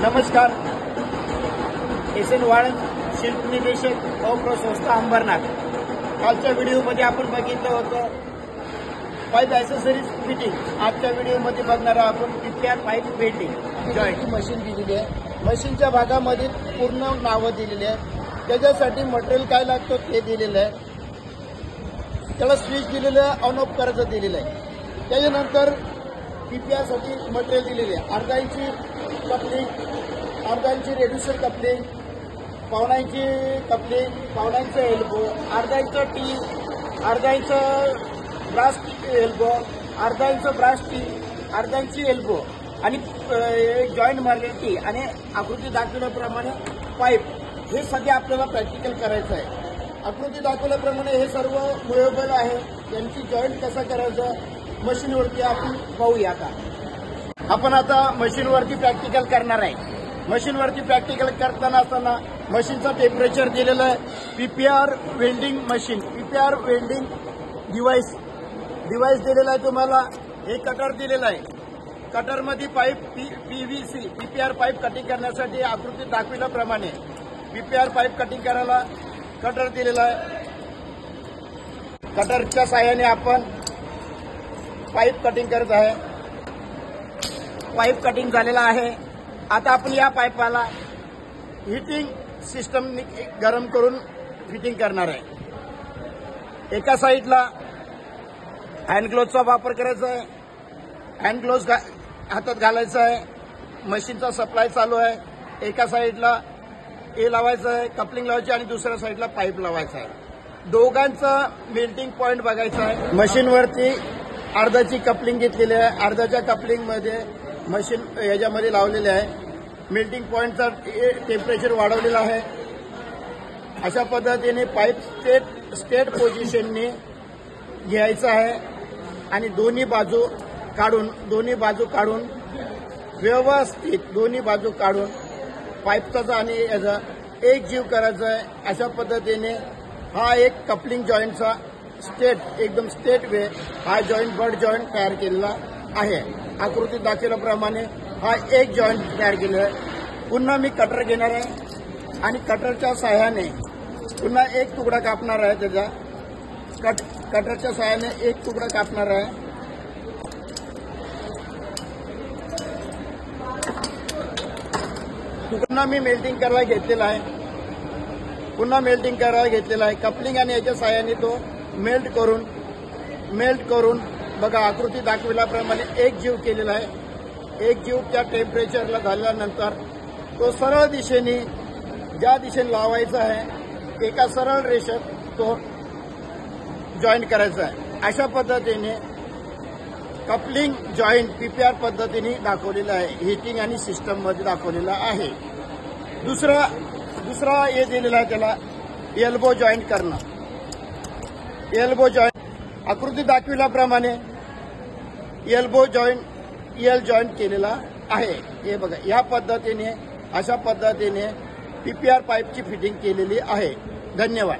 नमस्कार. एसएन वाळंज शिल्प निदेशक व संस्था अंबरनाथ. कालच्या व्हिडिओमध्ये आपण बघितलं होतं पाईप ॲक्सेसरीज फिटिंग. आजच्या व्हिडिओमध्ये बघणार आपण PPR pipe welding joint machine दिलेली आहे. मशीनच्या भागामध्ये पूर्ण नावं दिलेली आहे. त्याच्यासाठी मटेरियल काय लागतं ते दिलेलं आहे. त्याला स्विच दिलेलं आहे, ऑन ऑफ करायचं दिलेलं आहे. त्याच्यानंतर पीपीआरसाठी मटेरियल दिलेले आहे. अर्धा इंची कपलिंग, अर्धा इंची रेड्युसर कपलिंग, पावणा इंची कपलिंग, पावणा इंच एल्बो, अर्धा इंच टी, अर्धा इंच ब्रास एल्बो, अर्धा इंच ब्रास टी, अर्धा इंची एल्बो आणि जॉईंट मारलेली टी आणि आकृती दाखवल्याप्रमाणे पाईप. हे सध्या आपल्याला प्रॅक्टिकल करायचं आहे. आकृती दाखवल्याप्रमाणे हे सर्व मुवेबल आहे. यांची जॉईंट कसं करायचं मशीनवरती आपण पाहूया. आपण आता मशीनवरती प्रॅक्टिकल करणार आहे. मशीनवरती प्रॅक्टिकल करताना असताना मशीनचं टेम्परेचर दिलेलं आहे. PPR welding machine, PPR welding device दिलेला आहे तुम्हाला. हे कटर दिलेलं आहे. कटरमध्ये pipe PVC PPR pipe cutting करण्यासाठी आकृती दाखविल्याप्रमाणे पीपीआर पाईप कटिंग करायला कटर दिलेला आहे. कटरच्या साहाय्याने आपण पाईप कटिंग करत आहे. पाईप कटिंग झालेला आहे. आता आपण या पाईपाला हिटिंग सिस्टम गरम करून फिटिंग करणार आहे. एका साईडला हँड ग्लोव्हचा वापर करायचा आहे. हँड ग्लोव्ह हातात घालायचा आहे. मशीनचा सप्लाय चालू आहे. एका साईडला हे लावायचं आहे, कपलिंग लावायची आणि दुसऱ्या साईडला पाईप लावायचा आहे. दोघांचा मेल्टिंग पॉईंट बघायचा आहे. मशीनवरती अर्धाची कपलिंग घेतलेली आहे. अर्धाच्या कपलिंगमध्ये मशीन याच्यामध्ये लावलेले आहे. मेल्टिंग पॉईंटचा टेम्परेचर वाढवलेलं आहे. अशा पद्धतीने पाईप स्टेट पोझिशनने घ्यायचं आहे आणि दोन्ही बाजू काढून व्यवस्थित दोन्ही बाजू काढून पाईपचा आणि याचा एक जीव करायचा आहे. अशा पद्धतीने हा एक कपलिंग जॉईंटचा एकदम स्टेट वे हा जॉईंट बड जॉईंट तयार केलेला आहे. आकृतीत दाखवल्याप्रमाणे हा एक जॉईंट तयार केलेला आहे. पुन्हा मी कटर घेणार आहे आणि कटरच्या सहाय्याने पुन्हा एक तुकडा कापणार आहे. त्याचा कटरच्या सहाय्याने एक तुकडा कापणार आहे. पुन्हा मी मेल्टिंग करायला घेतलेला आहे. कपलिंग आणि याच्या सहाय्याने तो मेल्ट करून बघा आकृती दाखविल्याप्रमाणे एक जीव केलेला आहे. एक जीव त्या टेम्परेचरला झाल्यानंतर तो सरळ दिशेने ज्या दिशेने लावायचा आहे एका सरळ रेषेत तो जॉईंट करायचा आहे. अशा पद्धतीने कपलिंग जॉईंट पीपीआर पद्धतीने दाखवलेला आहे. हिटिंग आणि सिस्टममध्ये दाखवलेला आहे. दुसरा हे दिलेला आहे त्याला एल्बो जॉईंट करणं. एल्बो जॉईंट आकृती दाखविल्याप्रमाणे एल्बो जॉईंट केलेला आहे. हे बघा या पद्धतीने अशा पद्धतीने पीपीआर पाईपची फिटिंग केलेली आहे. धन्यवाद.